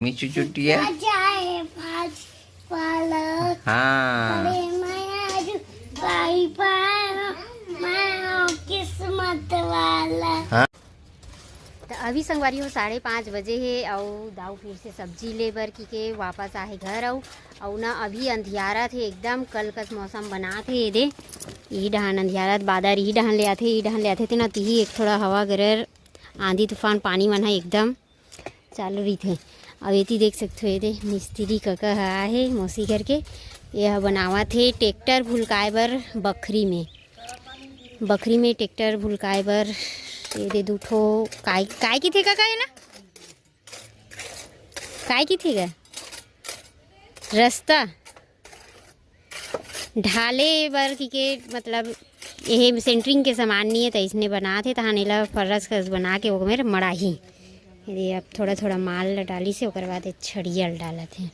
मीचू चुटिया हाँ हाँ। तो अभी संगवारी हो 5:30 बजे है और दाऊ फिर से सब्जी ले बर की के वापस आए घर और ना अभी अंधियारा थे एकदम कल कस मौसम बना थे दे ई डहान अंधियारत बादर ई डहान ले आते थे ना तीही एक थोड़ा हवा गरर आंधी तूफान पानी मन है एकदम चालू रही थे। अब ये देख सकते हो दे मिस्त्री कका है मौसी घर के यह बनावा थे ट्रैक्टर भुलकाए बर बखरी में ट्रैक्टर भुलकाए बर ये दे दूठो काय की थे काका ये ना काय की थे रास्ता ढाले बर की के मतलब ये सेंटरिंग के सामान नहीं है तो इसने बना थे तहाने ला फर्रस कस बना के वो मेरे मड़ाही ये अब थोड़ा थोड़ा माल डाली से ओकर बाद छड़ियल डाला थे।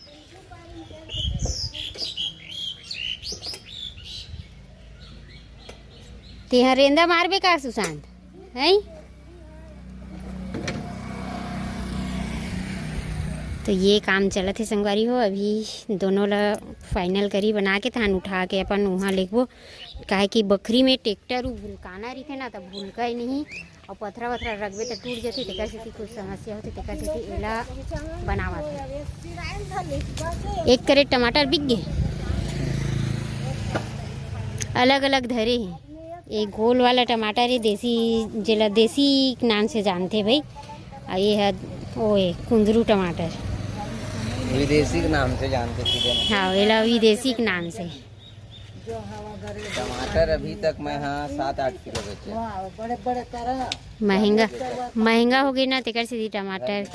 तेहा रेंदा मारबे का सुशांत है तो ये काम चलत है संगवारी हो। अभी दोनों ला फाइनल करी बना के थान उठा के अपन वहाँ लेगबो काहे कि बकरी में ट्रैक्टर भूलकाना रही थे ना तब भूलका ही नहीं और पथरा वथरा रखबे तो टूट जाती तेकर से कुछ समस्या होती तेकर से एला बनावा था। एक करेट टमाटर बिक गए अलग अलग धरे हैं। एक गोल वाला टमाटर है देसी जिला देसी नाम से जानते भाई और ये है ओए कुंदरू टमाटर विदेशी के नाम से जानते थे। हाँ एला विदेशी के नाम से टमाटर अभी तक मैं हाँ 7-8 किलो बेचे। महंगा हो गई ना तेकर से टमाटर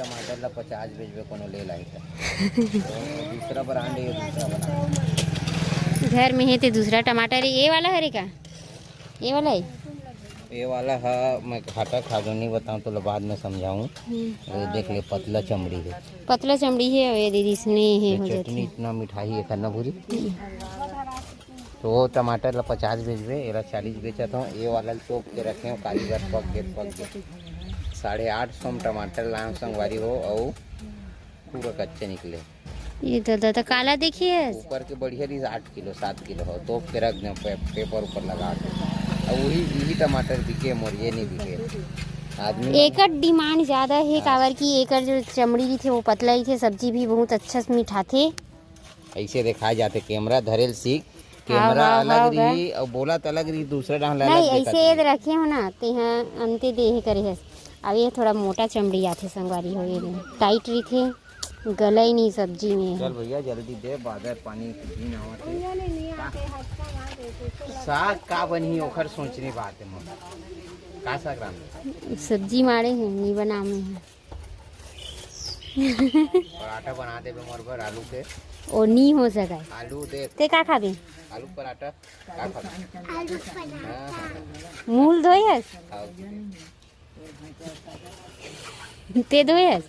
ला 50 बेचबे कोनो ले लाई दूसरा ब्रांड है दूसरा बना घर में है तो दूसरा टमाटर है ये वाला है का ये वाला है ये वाला है मैं घाटा खाजो नहीं बताऊँ तो बाद में समझाऊँ। देख ले पतला चमड़ी है और ये दीदी इसने है हो चटनी इतना मिठाई है करना पूरी तो वो टमाटर ला 50 बेचबे एला 40 बेचा था। ये वाला टोप के रखे हो कारीगर पक गए 850 में टमाटर लाए संगवारी हो और पूरा कच्चे निकले। ये दादा काला देखिए ऊपर के बढ़िया रही 8 किलो 7 किलो हो तोप के रख दें पेपर ऊपर लगा के और वही टमाटर बिके मोर ये नहीं बिके आदमी एकड़ डिमांड ज़्यादा है कावर की एकड़ जो चमड़ी भी थे वो पतला ही थे सब्जी भी बहुत अच्छा से मीठा थे ऐसे दिखाए जाते कैमरा धरेल सीख कैमरा अलग रही और बोला तो अलग रही दूसरा डाल नहीं ऐसे रखे हो ना ते हाँ अंते दे करे है। अब ये थोड़ा मोटा चमड़ी आते संगवारी हो ये टाइट रही थे गला ही नहीं सब्जी में। चल भैया जल्दी दे बादर पानी दिन साग का बनी ओखर सोचने बात है मोर का साग राम सब्जी मारे हैं नहीं बना में पराठा बना दे मोर पर आलू के और नहीं हो सका आलू दे ते का खा दे आलू पराठा का खा आलू पराठा मूल धोयस ते धोयस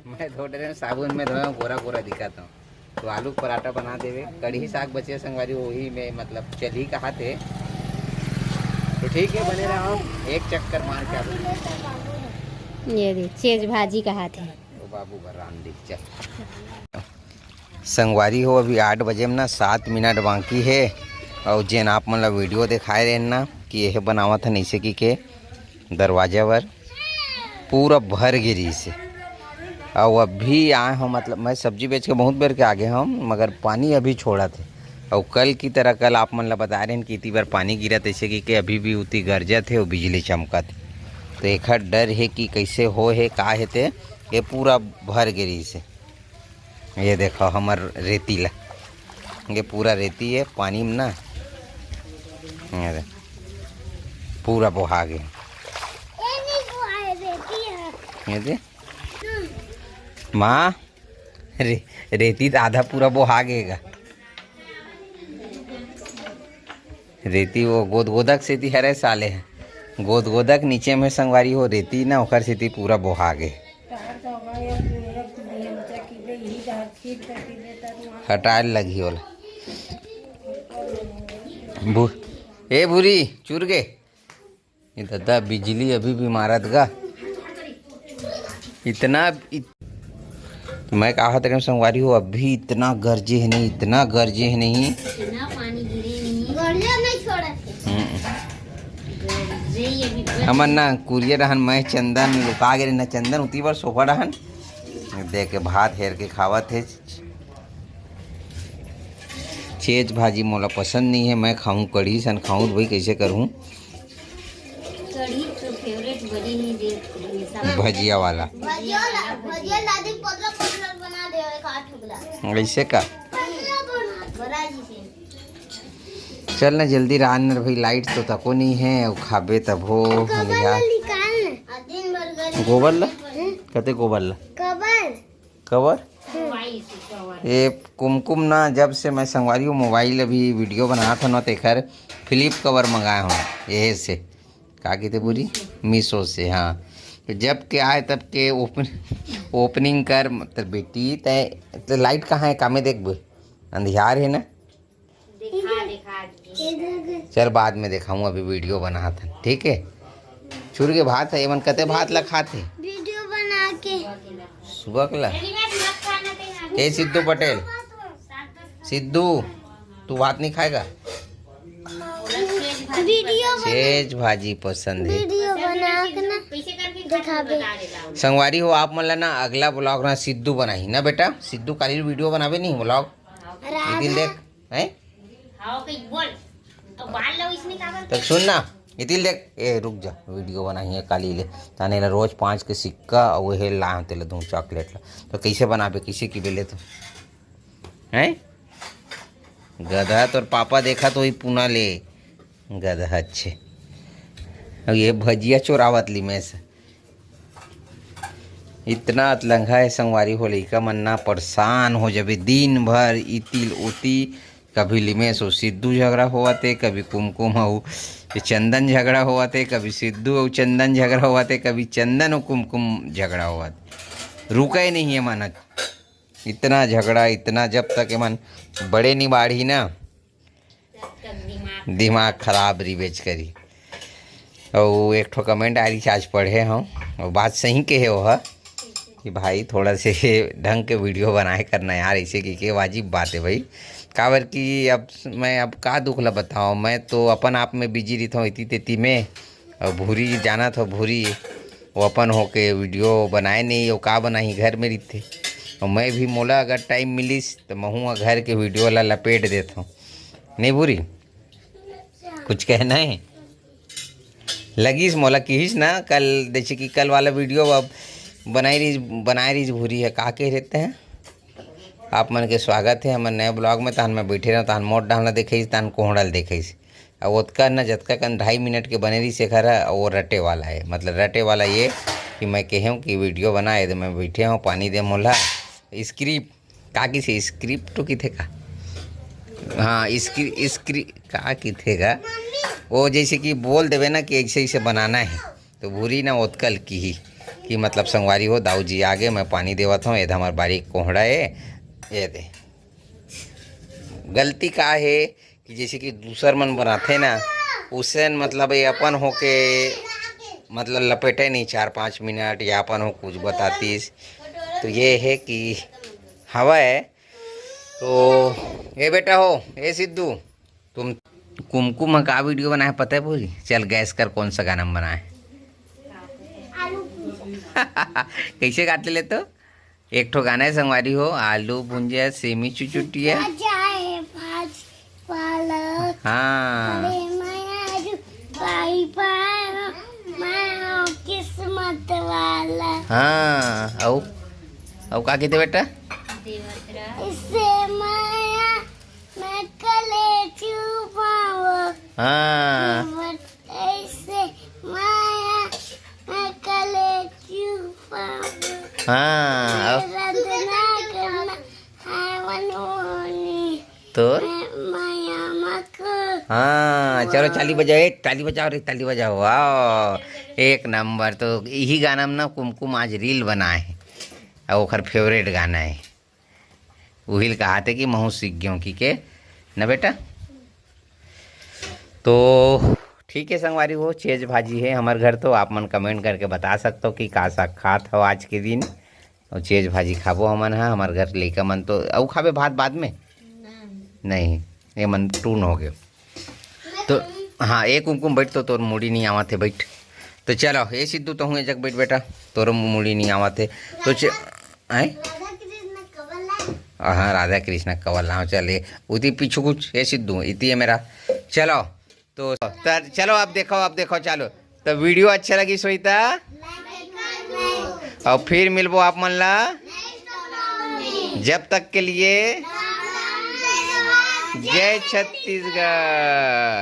मैं धो डरे साबुन में धोया गोरा दिखाता हूँ तो आलू पराठा बना देवे कड़ी साग बचे संगवारी वही में मतलब चल ही कहा थे तो ठीक है बने रहा एक चक्कर मार के आलू ये देख चेज भाजी कहा थे तो बाबू भरान दिख चल संगवारी हो अभी 8 बजे में ना 7 मिनट बाकी है और जेन आप मतलब वीडियो दिखाए रहे ना कि यह बनावा था नीचे की के दरवाजा पर पूरा भर गिरी से और अभी आए हो मतलब मैं सब्जी बेच के बहुत बेर के आगे हम मगर पानी अभी छोड़ा थे और कल की तरह कल आप मतलब बता रहे हैं कि इतनी बार पानी गिरा ऐसे कि अभी भी उतनी गर्जा थे और बिजली चमका थे तो एक डर है कि कैसे हो है का है थे ये पूरा भर गिरी से ये देखो हमार रेती ला ये पूरा रेती है पानी में ना पूरा बहा गया ये दे माँ रेती तो आधा पूरा बहा गएगा रेती वो गोदक से थी हरे साले है गोदक नीचे में संगवारी हो रेती ना ओकर से थी पूरा बहा गए हटाए लगी होला ए बुरी चुर गए ये दादा बिजली अभी भी मारत गा इतना तो मैं कहा था संगवारी हो अभी इतना गरजे है नहीं, इतना गरजे है नहीं, इतना पानी गिरे नहीं, गरजे नहीं छोड़ा थे। हमन ना कुरियर रहन, मैं चंदन लुका गए ना, चंदन उती बार सोफा रहन दे के भात हेर के खावत है। चेज भाजी मोला पसंद नहीं है, मैं खाऊं कढ़ी सन खाऊं, भाई कैसे करूं? कढ़ी तो फेवरेट बड़ी नहीं दे भजिया वाला, भजिया लादी पतला पतला बना दे एक आठ टुकड़ा ऐसे का। बड़ा जी से चल ना जल्दी रान भाई, लाइट तो तको नहीं है, और खाबे तब हो अंधियार। दिन भर गरी गोबर ला कते गोबर ला कवर ये कुमकुम ना, जब से मैं संगवारी हूँ मोबाइल अभी वीडियो बना था ना, तेखर फ्लिप कवर मंगाया हूँ यही से, का कहते पूरी मीशो से। हाँ तो जब के आए तब के ओपनिंग कर मतलब बेटी तय तो लाइट कहाँ है, कामे देख बे अंधियार है ना। चल बाद में दिखाऊँ, अभी वीडियो बना था ठीक है। छुर के भात है एमन कते भात ला खाते वीडियो बना के सुबह कला। ए सिद्धू पटेल, सिद्धू तू भात नहीं खाएगा? वीडियो सेज भाजी पसंद है। वीडियो बना के ना दिखाबे। संगवारी हो आप मतलब ना अगला ब्लॉग ना सिद्धू बनाई ना बेटा, सिद्धू काली वीडियो बनावे नहीं ब्लॉग एक दिन देख हैं। तो सुन ना इतिल देख, ए रुक जा, वीडियो बनाई है काली ले ताने ला रोज 5 के सिक्का और वही ला तेल दूँ चॉकलेट ला, तो कैसे बनाबे कैसे की बेले तो हैं। गधा तो पापा देखा तो वही पुना ले गधा अच्छे। अब ये भजिया चोरावत ली में से इतना अतलंघा है संगवारी हो, लइका मन्ना परेशान हो जाबे दिन भर इतिल उती। कभी लिमेश और सिद्धू झगड़ा हुआ थे, कभी कुमकुम और चंदन झगड़ा हुआ थे, कभी सिद्धू और चंदन झगड़ा हुआ थे, कभी चंदन और कुमकुम झगड़ा हुआ थे। रुका ही नहीं है मन, इतना झगड़ा इतना, जब तक मन बड़े नहीं बाढ़ी ना दिमाग खराब रिवेज करी। और एक ठो कमेंट आ रही आज पढ़े हूँ, और बात सही कहे हो कि भाई थोड़ा से ढंग के वीडियो बनाए करना यार, ऐसे की वाजिब बात है भाई। काबर कि अब मैं अब का दुख ला बताओ, मैं तो अपन आप में बिजी रहता हूँ इतनी तेती में, और भूरी जाना था भूरी वो अपन होके वीडियो बनाए नहीं, वो का बनाई घर में रहते। और मैं भी मोला अगर टाइम मिलीस तो मैं घर के वीडियो वाला लपेट देता हूँ। नहीं भूरी कुछ कहना है लगीस मोला किहिस ना कल, जैसे कि कल वाला वीडियो अब बनाए रही भूरी है का कह रहते हैं आप मन के स्वागत है हमारे नए ब्लॉग में। तहन मैं बैठे रहा, तहन मोट डालना देखिस, तहन कोहड़ल देखिस, और ओतका न जतका कन 2.5 मिनट के बने रही से खरा, वो रटे वाला है। मतलब रटे वाला ये कि मैं कहूँ कि वीडियो बनाए तो मैं बैठे हूँ पानी दे मोला स्क्रिप्ट का किसी स्क्रिप्ट तो किथे का, हाँ स्क्रिप्ट का किथे का, वो जैसे कि बोल देवे ना कि ऐसे ऐसे बनाना है, तो भूरी ना ओतकल की ही कि मतलब संगवारी हो दाऊ जी आगे मैं पानी देवत हूँ, ये हमार बारीक कोहड़ा है ये दे। गलती का है कि जैसे कि दूसर मन बनाते ना उससे मतलब ये अपन हो के मतलब लपेटे नहीं 4-5 मिनट, या अपन हो कुछ बतातीस, तो ये है कि हवा है। तो ये बेटा हो ये सिद्धू, तुम कुमकुम का वीडियो बनाए पता है पूरी? चल गैस कर कौन सा गाना बनाए कैसे गाते ले तो एक ठो गाना है संगवारी हो, आलू भुंजिया सेमी चुचुटिया, हाँ किस्मत वाला, हाँ औ का कहते बेटा? इससे माया मैं कले छुपाऊं, हाँ ऐसे माया मैं कले छुपाऊं, हाँ रंजना करना है मनोनी तो माया मक। हाँ चलो ताली बजाओ, ताली बजाओ रे, ताली बजाओ, वाह एक नंबर। तो यही गाना में ना कुमकुम आज रील बनाए है, और ओखर फेवरेट गाना है, वही कहा थे कि महू सीख गयो की के न बेटा। तो ठीक है संगवारी हो, चेज भाजी है हमारे घर, तो आप मन कमेंट करके बता सकते हो कि का सा खात हो आज के दिन। और चेज भाजी खाबो हमन हा। हमार घर लइका मन तो अउ खाबे भात बाद में नहीं, ये मन टून हो गए तो हाँ एक कुमकुम बैठ तो तोर मुड़ी नहीं आवत है बैठ। तो चलो ये सिद्धू तो हूँ जग बैठ बेटा, तोर मुड़ी नहीं आवत है तो आए हाँ राधा कृष्ण कवल लाओ चले उती पीछू कुछ ये सिद्धू इती है मेरा। चलो तो चलो अब देखो चलो तो वीडियो अच्छा लगी सोईता और फिर मिलबो आप मन ला। जब तक के लिए जय छत्तीसगढ़।